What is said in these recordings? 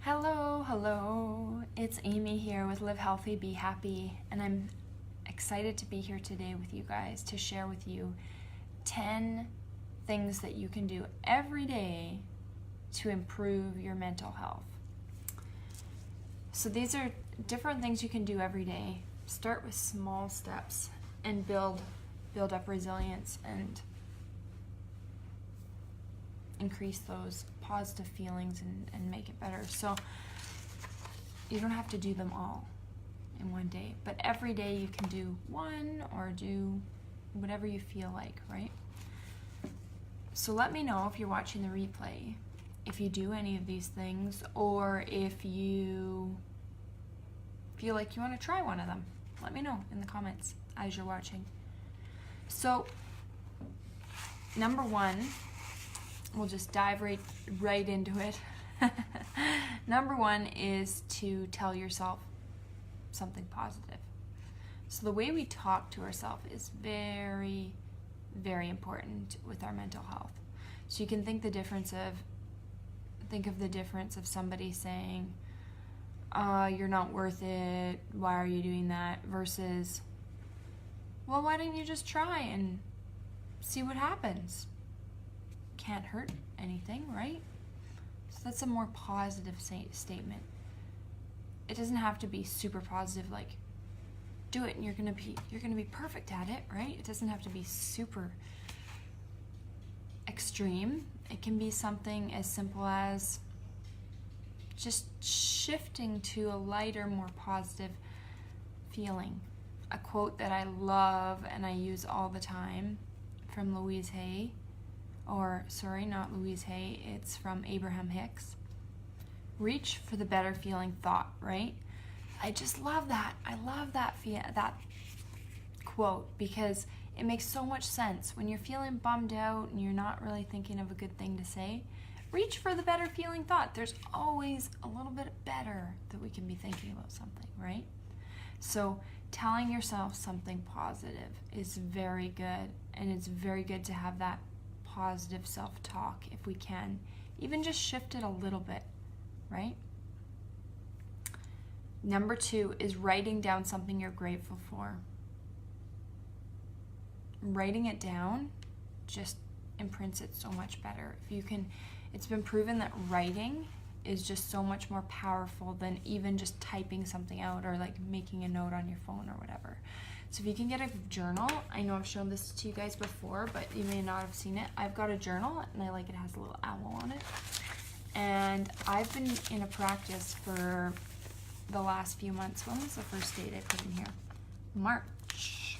Hello. It's Amy here with Live Healthy, Be Happy, and I'm excited to be here today with you guys to share with you 10 things that you can do every day to improve your mental health. So these are different things you can do every day. Start with small steps and build up resilience and increase those positive feelings and make it better. So you don't have to do them all in one day, but every day you can do one or do whatever you feel like, right? So let me know if you're watching the replay, if you do any of these things, or if you feel like you want to try one of them. Let me know in the comments as you're watching. So number one, we'll just dive right into it. Number one is to tell yourself something positive. So the way we talk to ourselves is very, very important with our mental health. So you can think of the difference of somebody saying, you're not worth it, why are you doing that, versus, well, why don't you just try and see what happens? Can't hurt anything, right? So that's a more positive statement. It doesn't have to be super positive, like do it and you're gonna be perfect at it, right? It doesn't have to be super extreme. It can be something as simple as just shifting to a lighter, more positive feeling. A quote that I love and I use all the time from Louise Hay. Not Louise Hay, it's from Abraham Hicks. Reach for the better feeling thought, right? I just love that. I love that quote because it makes so much sense. When you're feeling bummed out and you're not really thinking of a good thing to say, reach for the better feeling thought. There's always a little bit better that we can be thinking about something, right? So telling yourself something positive is very good, and it's very good to have that positive self-talk if we can. Even just shift it a little bit, right? Number two is writing down something you're grateful for. Writing it down just imprints it so much better. It's been proven that writing is just so much more powerful than even just typing something out or like making a note on your phone or whatever. So if you can get a journal, I know I've shown this to you guys before, but you may not have seen it. I've got a journal and I like it has a little owl on it. And I've been in a practice for the last few months. When was the first date I put in here? March.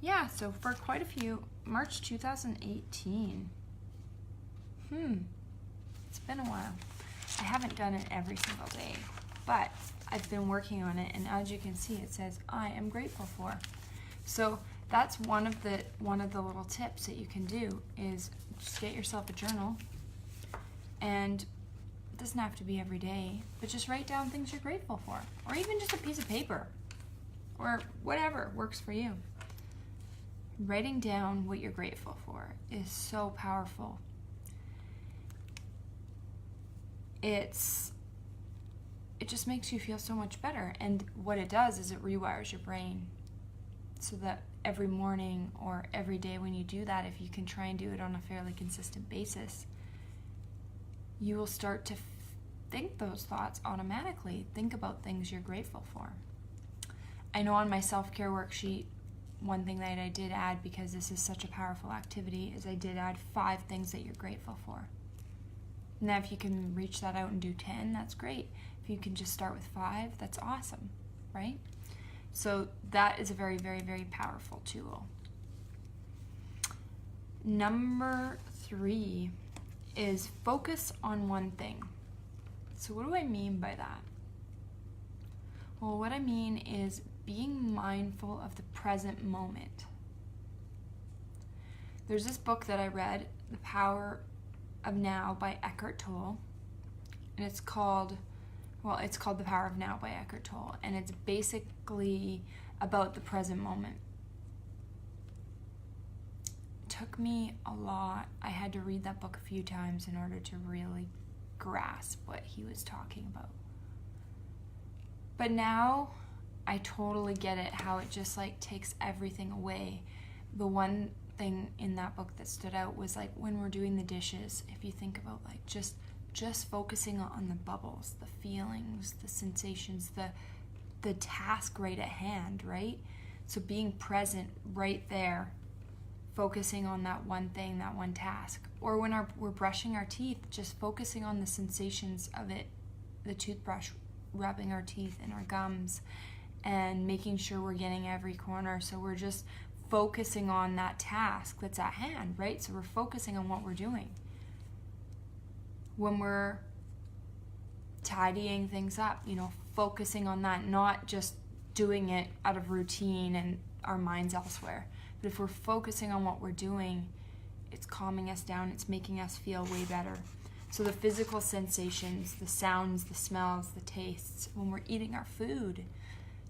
Yeah, so for quite a few, March 2018. It's been a while. I haven't done it every single day, but I've been working on it, and as you can see, it says, I am grateful for. So that's one of the little tips that you can do is just get yourself a journal, and it doesn't have to be every day, but just write down things you're grateful for, or even just a piece of paper, or whatever works for you. Writing down what you're grateful for is so powerful. It just makes you feel so much better, and what it does is it rewires your brain so that every morning or every day when you do that, if you can try and do it on a fairly consistent basis, you will start to think those thoughts automatically. Think about things you're grateful for. I know on my self-care worksheet, one thing that I did add, because this is such a powerful activity, is I did add 5 things that you're grateful for. Now, if you can reach that out and do 10, that's great. If you can just start with 5, that's awesome, right? So that is a very, very, very powerful tool. Number 3 is focus on one thing. So what do I mean by that? Well, what I mean is being mindful of the present moment. There's this book that I read, The Power of Now by Eckhart Tolle, and it's called The Power of Now by Eckhart Tolle, and it's basically about the present moment. It took me a lot. I had to read that book a few times in order to really grasp what he was talking about. But now I totally get it, how it just like takes everything away. The one thing in that book that stood out was like when we're doing the dishes, if you think about like just focusing on the bubbles, the feelings, the sensations, the task right at hand, right? So being present right there, focusing on that one thing, that one task. Or when we're brushing our teeth, just focusing on the sensations of it, the toothbrush rubbing our teeth and our gums, and making sure we're getting every corner. So we're just focusing on that task that's at hand, right? So we're focusing on what we're doing. When we're tidying things up, focusing on that, not just doing it out of routine and our minds elsewhere. But if we're focusing on what we're doing, it's calming us down, it's making us feel way better. So the physical sensations, the sounds, the smells, the tastes, when we're eating our food,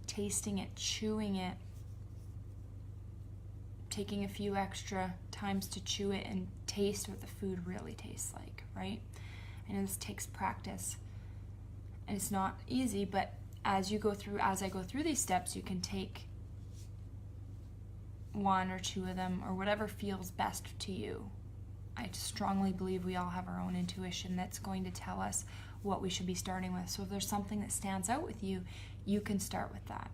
tasting it, chewing it, taking a few extra times to chew it and taste what the food really tastes like, right? I know this takes practice and it's not easy, but as I go through these steps, you can take one or two of them or whatever feels best to you. I strongly believe we all have our own intuition that's going to tell us what we should be starting with. So if there's something that stands out with you, you can start with that.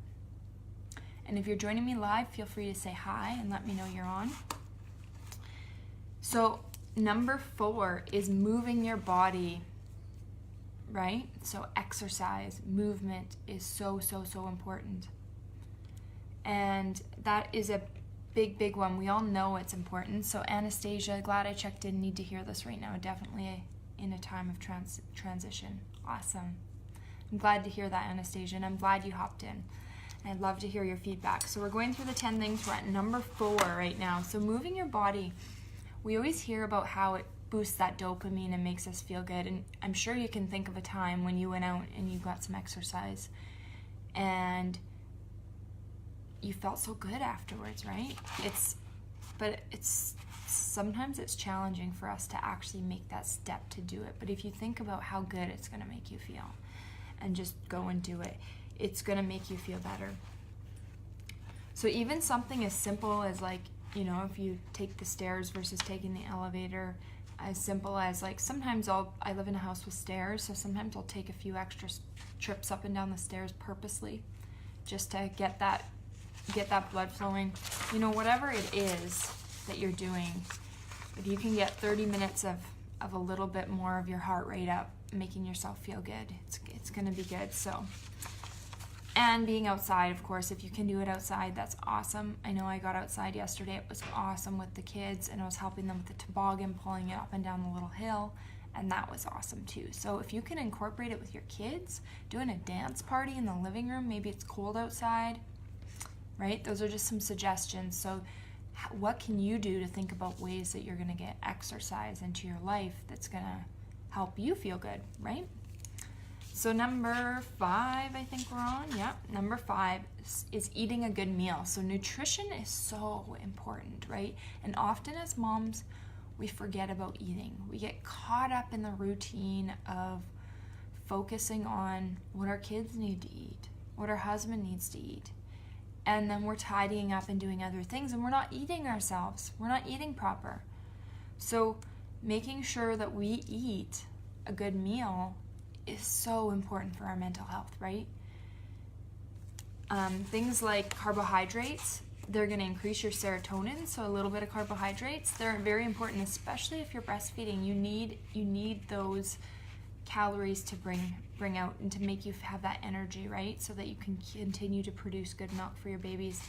And if you're joining me live, feel free to say hi and let me know you're on. So number 4 is moving your body, right? So exercise, movement is so important. And that is a big one. We all know it's important. So Anastasia, glad I checked in. Need to hear this right now. Definitely in a time of transition. Awesome. I'm glad to hear that, Anastasia, and I'm glad you hopped in. I'd love to hear your feedback. So we're going through the 10 things. We're at number 4 right now. So moving your body, we always hear about how it boosts that dopamine and makes us feel good. And I'm sure you can think of a time when you went out and you got some exercise and you felt so good afterwards, right? But sometimes it's challenging for us to actually make that step to do it. But if you think about how good it's going to make you feel and just go and do it, it's going to make you feel better. So even something as simple as like, if you take the stairs versus taking the elevator, as simple as like sometimes I live in a house with stairs, so sometimes I'll take a few extra trips up and down the stairs purposely just to get that blood flowing. Whatever it is that you're doing, if you can get 30 minutes of a little bit more of your heart rate up, making yourself feel good, it's going to be good. So, and being outside, of course, if you can do it outside, that's awesome. I know I got outside yesterday. It was awesome with the kids, and I was helping them with the toboggan, pulling it up and down the little hill, and that was awesome too. So if you can incorporate it with your kids, doing a dance party in the living room, maybe it's cold outside, right? Those are just some suggestions. So what can you do to think about ways that you're going to get exercise into your life that's going to help you feel good, right? So number 5, I think we're on. Yeah, number 5 is eating a good meal. So nutrition is so important, right? And often as moms, we forget about eating. We get caught up in the routine of focusing on what our kids need to eat, what our husband needs to eat. And then we're tidying up and doing other things, and we're not eating ourselves. We're not eating proper. So making sure that we eat a good meal is so important for our mental health, right? Things like carbohydrates, they're going to increase your serotonin, so a little bit of carbohydrates, they're very important, especially if you're breastfeeding. You need those calories to bring out and to make you have that energy, right? So that you can continue to produce good milk for your babies.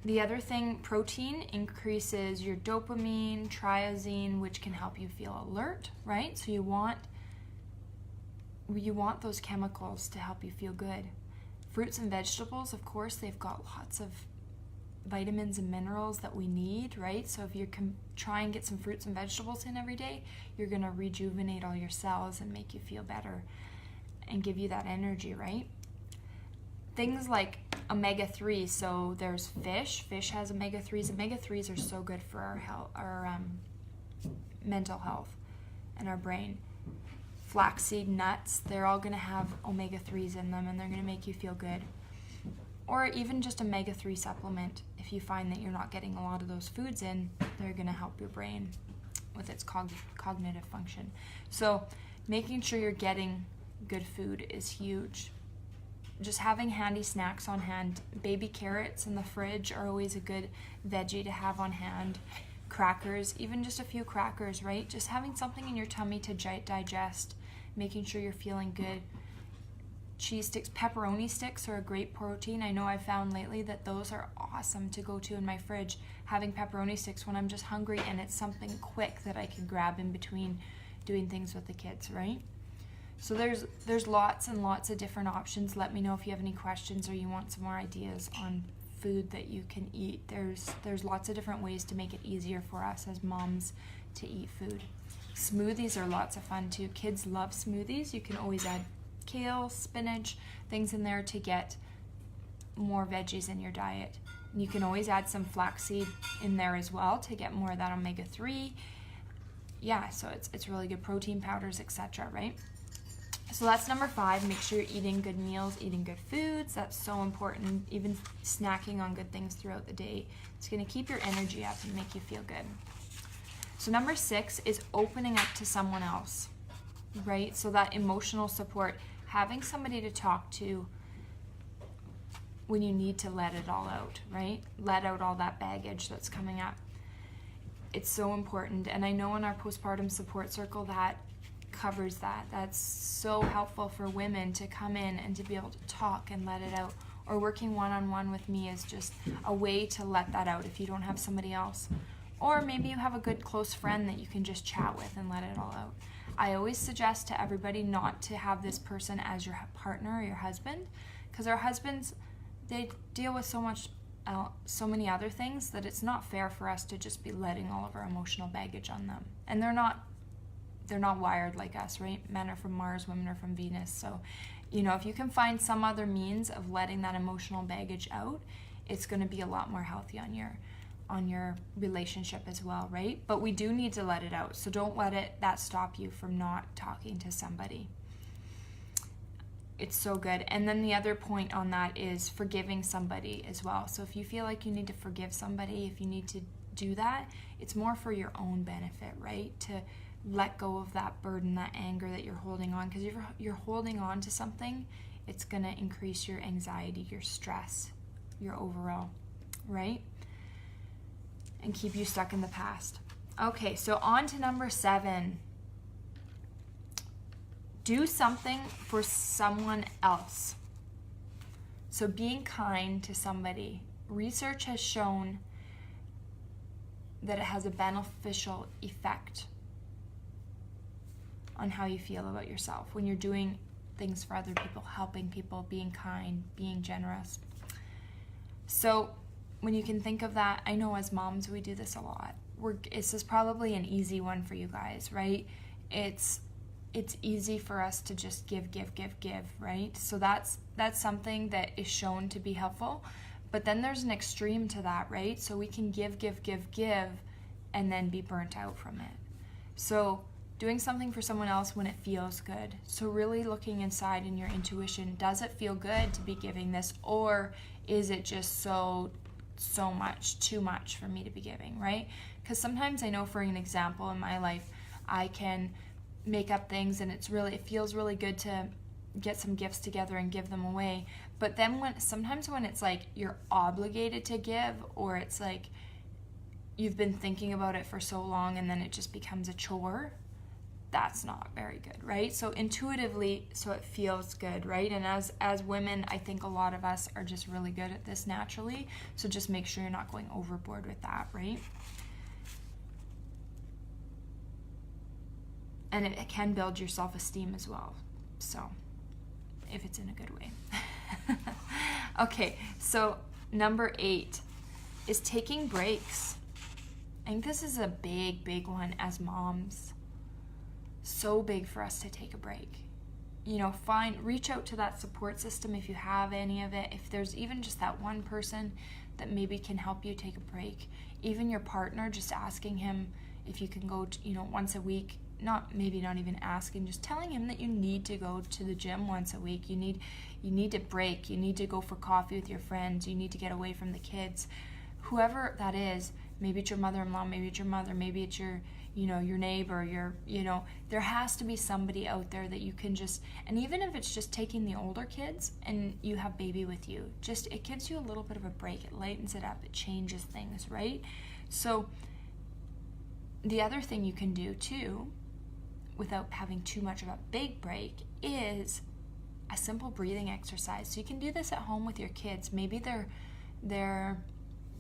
The other thing, protein increases your dopamine, triazine, which can help you feel alert, right? So you want those chemicals to help you feel good. Fruits and vegetables, of course, they've got lots of vitamins and minerals that we need, right? So if you can try and get some fruits and vegetables in every day, you're going to rejuvenate all your cells and make you feel better and give you that energy, right? Things like omega-3, so there's fish has omega-3s. Omega-3s are so good for our health, our mental health and our brain. flaxseed nuts. They're all going to have omega-3s in them, and they're going to make you feel good. Or even just omega-3 supplement. If you find that you're not getting a lot of those foods in, they're going to help your brain with its cognitive function. So making sure you're getting good food is huge. Just having handy snacks on hand. Baby carrots in the fridge are always a good veggie to have on hand. Crackers, even just a few crackers, right? Just having something in your tummy to digest, making sure you're feeling good. Cheese sticks, pepperoni sticks are a great protein. I know I've found lately that those are awesome to go to in my fridge. Having pepperoni sticks when I'm just hungry and it's something quick that I can grab in between doing things with the kids, right? So there's lots and lots of different options. Let me know if you have any questions or you want some more ideas on food that you can eat. There's lots of different ways to make it easier for us as moms to eat food. Smoothies are lots of fun too. Kids love smoothies. You can always add kale, spinach, things in there to get more veggies in your diet. And you can always add some flaxseed in there as well to get more of that omega-3. Yeah, so it's really good. Protein powders, etc., right? So that's number 5. Make sure you're eating good meals, eating good foods. That's so important. Even snacking on good things throughout the day. It's going to keep your energy up and make you feel good. So number 6 is opening up to someone else, right? So that emotional support, having somebody to talk to when you need to let it all out, right? Let out all that baggage that's coming up. It's so important. And I know in our postpartum support circle that covers that. That's so helpful for women to come in and to be able to talk and let it out. Or working one-on-one with me is just a way to let that out if you don't have somebody else. Or maybe you have a good close friend that you can just chat with and let it all out. I always suggest to everybody not to have this person as your partner or your husband, because our husbands, they deal with so many other things that it's not fair for us to just be letting all of our emotional baggage on them. And they're not wired like us, right? Men are from Mars, women are from Venus. So, if you can find some other means of letting that emotional baggage out, it's going to be a lot more healthy on your relationship as well, right? But we do need to let it out. So don't let that stop you from not talking to somebody. It's so good. And then the other point on that is forgiving somebody as well. So if you feel like you need to forgive somebody, if you need to do that, it's more for your own benefit, right? To let go of that burden, that anger that you're holding on. Because if you're holding on to something, it's going to increase your anxiety, your stress, your overall, right? And keep you stuck in the past. Okay, so on to number 7. Do something for someone else. So being kind to somebody. Research has shown that it has a beneficial effect on how you feel about yourself when you're doing things for other people, helping people, being kind, being generous. So when you can think of that, I know as moms we do this a lot. This is probably an easy one for you guys, right? It's easy for us to just give, right? So that's something that is shown to be helpful. But then there's an extreme to that, right? So we can give, and then be burnt out from it. So doing something for someone else when it feels good. So really looking inside in your intuition, does it feel good to be giving this, or is it just so much, too much for me to be giving, right? Because sometimes I know, for an example, in my life, I can make up things and it feels really good to get some gifts together and give them away. But then sometimes when it's like you're obligated to give, or it's like you've been thinking about it for so long and then it just becomes a chore, that's not very good, right? So intuitively, so it feels good, right? And as women, I think a lot of us are just really good at this naturally. So just make sure you're not going overboard with that, right? And it can build your self-esteem as well. So if it's in a good way. Okay, so number 8 is taking breaks. I think this is a big one as moms. So big for us to take a break. Reach out to that support system if you have any of it. If there's even just that one person that maybe can help you take a break. Even your partner, just asking him if you can go to, once a week, maybe not even asking, just telling him that you need to go to the gym once a week. You need to break. You need to go for coffee with your friends. You need to get away from the kids. Whoever that is, maybe it's your mother-in-law, maybe it's your mother, maybe it's your neighbor, there has to be somebody out there that you can just, and even if it's just taking the older kids and you have baby with you, it gives you a little bit of a break. It lightens it up. It changes things, right? So the other thing you can do too, without having too much of a big break, is a simple breathing exercise. So you can do this at home with your kids. Maybe they're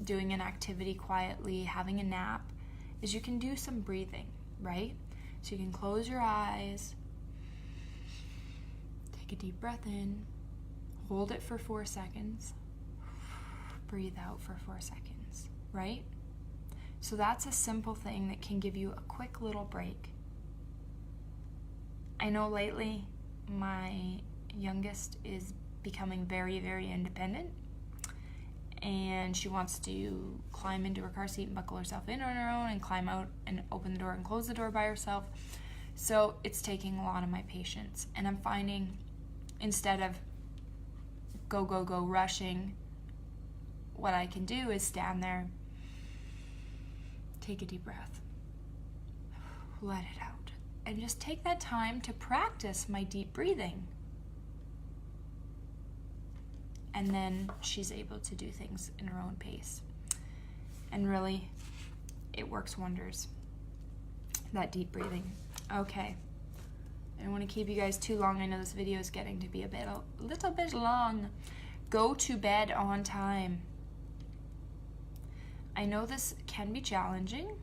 doing an activity quietly, having a nap, is you can do some breathing, right? So you can close your eyes, take a deep breath in, hold it for 4 seconds, breathe out for 4 seconds, right? So that's a simple thing that can give you a quick little break. I know lately my youngest is becoming very, very independent, and she wants to climb into her car seat and buckle herself in on her own and climb out and open the door and close the door by herself. So it's taking a lot of my patience, and I'm finding, instead of go rushing, what I can do is stand there, take a deep breath, let it out, and just take that time to practice my deep breathing. And then she's able to do things in her own pace. And really, it works wonders, that deep breathing. Okay, I don't want to keep you guys too long. I know this video is getting to be a little bit long. Go to bed on time. I know this can be challenging,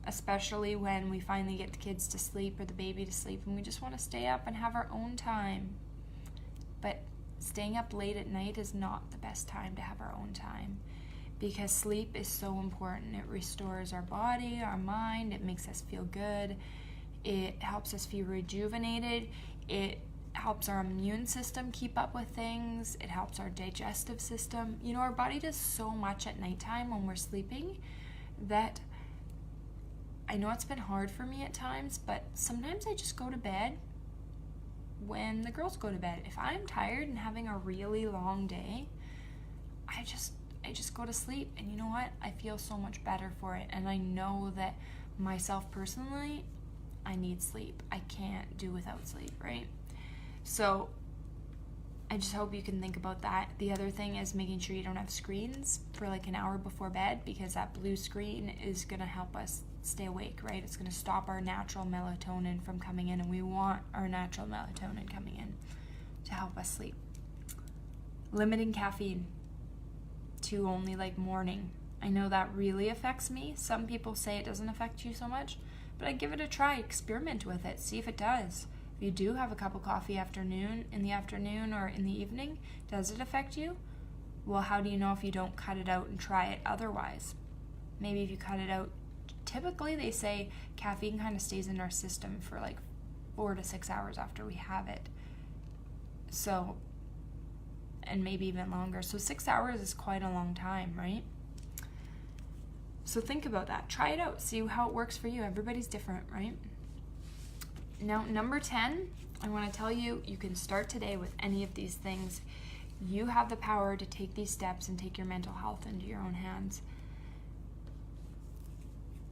especially when we finally get the kids to sleep or the baby to sleep and we just want to stay up and have our own time. But staying up late at night is not the best time to have our own time, because sleep is so important. It restores our body, our mind, it makes us feel good, it helps us feel rejuvenated, it helps our immune system keep up with things, it helps our digestive system. Our body does so much at nighttime when we're sleeping that I know it's been hard for me at times, but sometimes I just go to bed when the girls go to bed. If I'm tired and having a really long day, I just go to sleep, and you know what? I feel so much better for it. And I know that myself personally, I need sleep. I can't do without sleep, right? So I just hope you can think about that. The other thing is making sure you don't have screens for like an hour before bed, because that blue screen is going to help us stay awake, right? It's going to stop our natural melatonin from coming in, and we want our natural melatonin coming in to help us sleep. Limiting caffeine to only like morning. I know that really affects me. Some people say it doesn't affect you so much, but I give it a try. Experiment with it. See if it does. If you do have a cup of coffee in the afternoon or in the evening, does it affect you? Well, how do you know if you don't cut it out and try it otherwise? Maybe if you cut it out, typically they say caffeine kind of stays in our system for like 4 to 6 hours after we have it. So, and maybe even longer. So 6 hours is quite a long time, right? So think about that. Try it out. See how it works for you. Everybody's different, right? Now, number 10, I want to tell you, you can start today with any of these things. You have the power to take these steps and take your mental health into your own hands.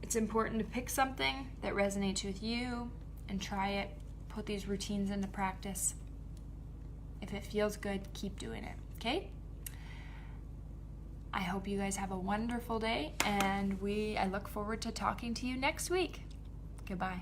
It's important to pick something that resonates with you and try it. Put these routines into practice. If it feels good, keep doing it, okay? I hope you guys have a wonderful day, and I look forward to talking to you next week. Goodbye.